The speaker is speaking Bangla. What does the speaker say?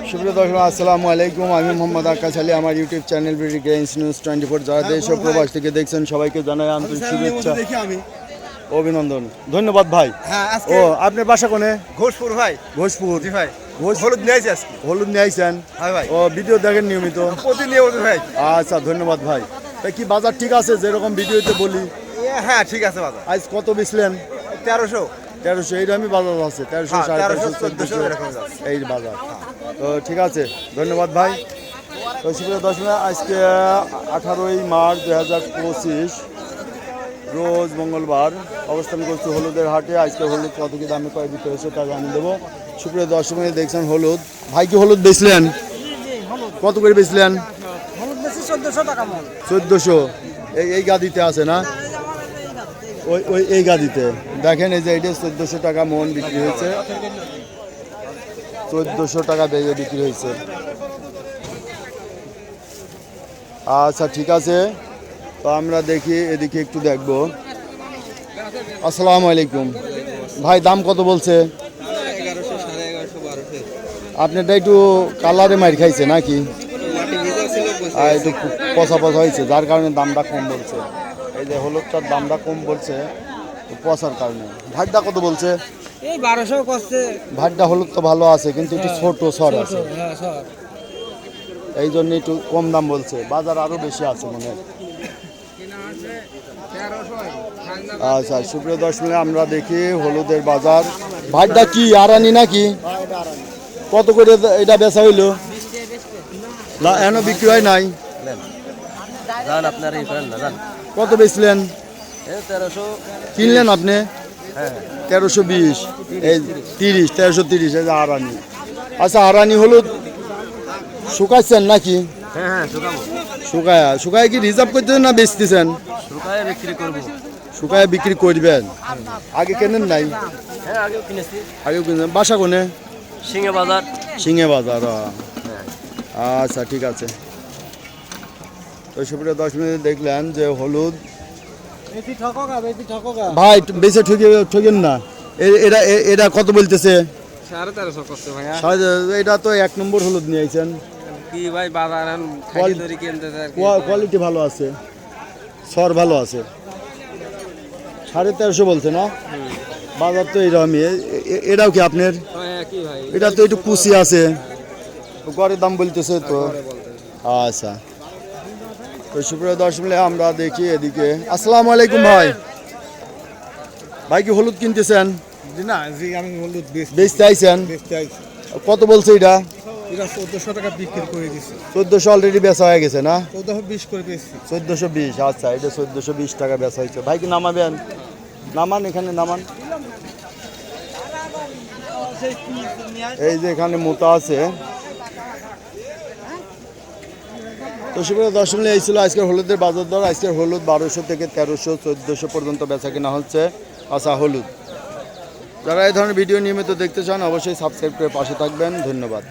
সুপ্রিয় দর্শক আসসালামু আলাইকুম, আমি মোহাম্মদ আকাশ আলী। আমার YouTube channel BD grains news 24 যারা দেশ ও প্রবাস থেকে দেখছেন সবাইকে জানাই আন্তরিক শুভেচ্ছা অভিনন্দন। ধন্যবাদ ভাই। ও আপনার বাসা কোনে? ঘোষপুর ভাই। ঘোষপুর। জি ভাই। ঘোষ- হলুদ নিয়ে আজকে। হলুদ নিয়ে আইছেন? হ্যাঁ ভাই। ও ভিডিও দেখেন নিয়মিত? প্রতিনিয়ত ভাই। আচ্ছা ধন্যবাদ ভাই। তাই কি বাজার ঠিক আছে যেরকম ভিডিওতে বলি? হ্যাঁ ঠিক আছে বাজার। আজ কত বেচলেন? 1300 1300 এইরকমই বাজার আছে, 1300 হ্যাঁ, 1350 1400 1400 এরকম যাচ্ছে। এই বাজার। তো ঠিক আছে, ধন্যবাদ ভাই। তো সুপ্রিয় দর্শক, আজকে 18ই মার্চ 2025 রোজ মঙ্গলবার অবস্থান করছি হলুদের হাটে। আজকে হলুদ কত কি দামে কয় বিক্রি হয়েছে তা জানিয়ে দেবো। সুপ্রিয় দর্শক দেখছেন হলুদ। ভাই কি হলুদ বেচলেন? কত করে বেচলেন? 1400। এই গাদিতে আছে না? ওই এই গাদিতে দেখেন, এই যে এটা 1400 টাকা মন বিক্রি হয়েছে। 1400 টাকা বেজে বিক্রি হয়েছে। আচ্ছা ঠিক আছে, তো আমরা দেখি এদিকে একটু দেখবো। আসসালামু আলাইকুম ভাই, দাম কত বলছে? 1100 1150 1200। আপনারটা একটু কালারে মার খাইছে নাকি? আর একটু পচা পচা হয়েছে, যার কারণে দামটা কম বলছে। এই যে হলুদটার দামটা কম বলছে পচার কারণে। ভাতটা কত বলছে? এই 1200 কষ্টে। ভাতটা হলুদ তো ভালো আছে, কিন্তু একটু ছোট সর আছে, হ্যাঁ স্যার। এই জন্য একটু কম দাম বলছে। বাজার আরো বেশি আছে মনে হয়। আচ্ছা সুপ্রিয় দর্শক, আমরা দেখি হলুদের বাজার। ভাতটা কি আরানি নাকি? কত করে এটা বেচা হইলো? এখনো বিক্রি হয় নাই। জান আপনার এই করেন না জান। কত বেচলেন? 1300। কিনলেন আপনি? হ্যাঁ 1320। এই 1330 এই যে আরানি। আচ্ছা আরানি হলুদ শুকাচ্ছেন নাকি? হ্যাঁ শুকাবো। শুকায় কি রিজার্ভ করতেছেন না বেচতেছেন? শুকায় বিক্রি করব। শুকায় বিক্রি করবেন? আগে কেনেন নাই? হ্যাঁ আগেও কিনেছি। আগেও কিনেন। বাসা কোনে? সিংহে বাজার। সিংহে বাজার। আচ্ছা ঠিক আছে। তো সুপ্রিয় 10 মিনিট দেখলেন যে হলুদ। ভাই বেশি ঠকেন না। এটা কত বলতেছে? 1350 কষ্ট ভাইয়া। এটা তো 1 নম্বর হলুদ নিয়ে আইছেন। কি ভাই বাজার এখন খালি ধরে কিনতে স্যার। কোয়ালিটি ভালো আছে, সর ভালো আছে। 1350 বলছে না? বাজার তো এরকমই। এটাও কি আপনার? হ্যাঁ কি ভাই। এটা তো একটু কুচি আছে, গড়ের দাম বলতেছে তো। আচ্ছা তো সুপ্রিয় দর্শক, আমরা দেখি এদিকে। আসসালামু আলাইকুম ভাই। ভাই কি হলুদ কিনতেছেন? জি না জি, আমি হলুদ বেচতে আইছেন? বেচতে আইছি। কত বলছে এটা? এটা 1400 টাকা বিক্রি করে দিছি। 1400 অলরেডি বেচা হয়ে গেছে না? 1420 করে বেচছি। 1420। আচ্ছা এটা 1420 টাকা বেচা হয়েছে। ভাই কি নামাবেন? নামান, এখানে নামান। এই যে এখানে মোটা আছে। তো সুপ্রিয় দর্শক, এই ছিল আজকের হলুদের বাজার দর। আজকের হলুদ 1200 থেকে 1300 1400 পর্যন্ত বেচা কিনা হচ্ছে। আচ্ছা হলুদ, যারা এই ধরনের ভিডিও নিয়মিত দেখতে চান অবশ্যই সাবস্ক্রাইব করে পাশে থাকবেন। ধন্যবাদ।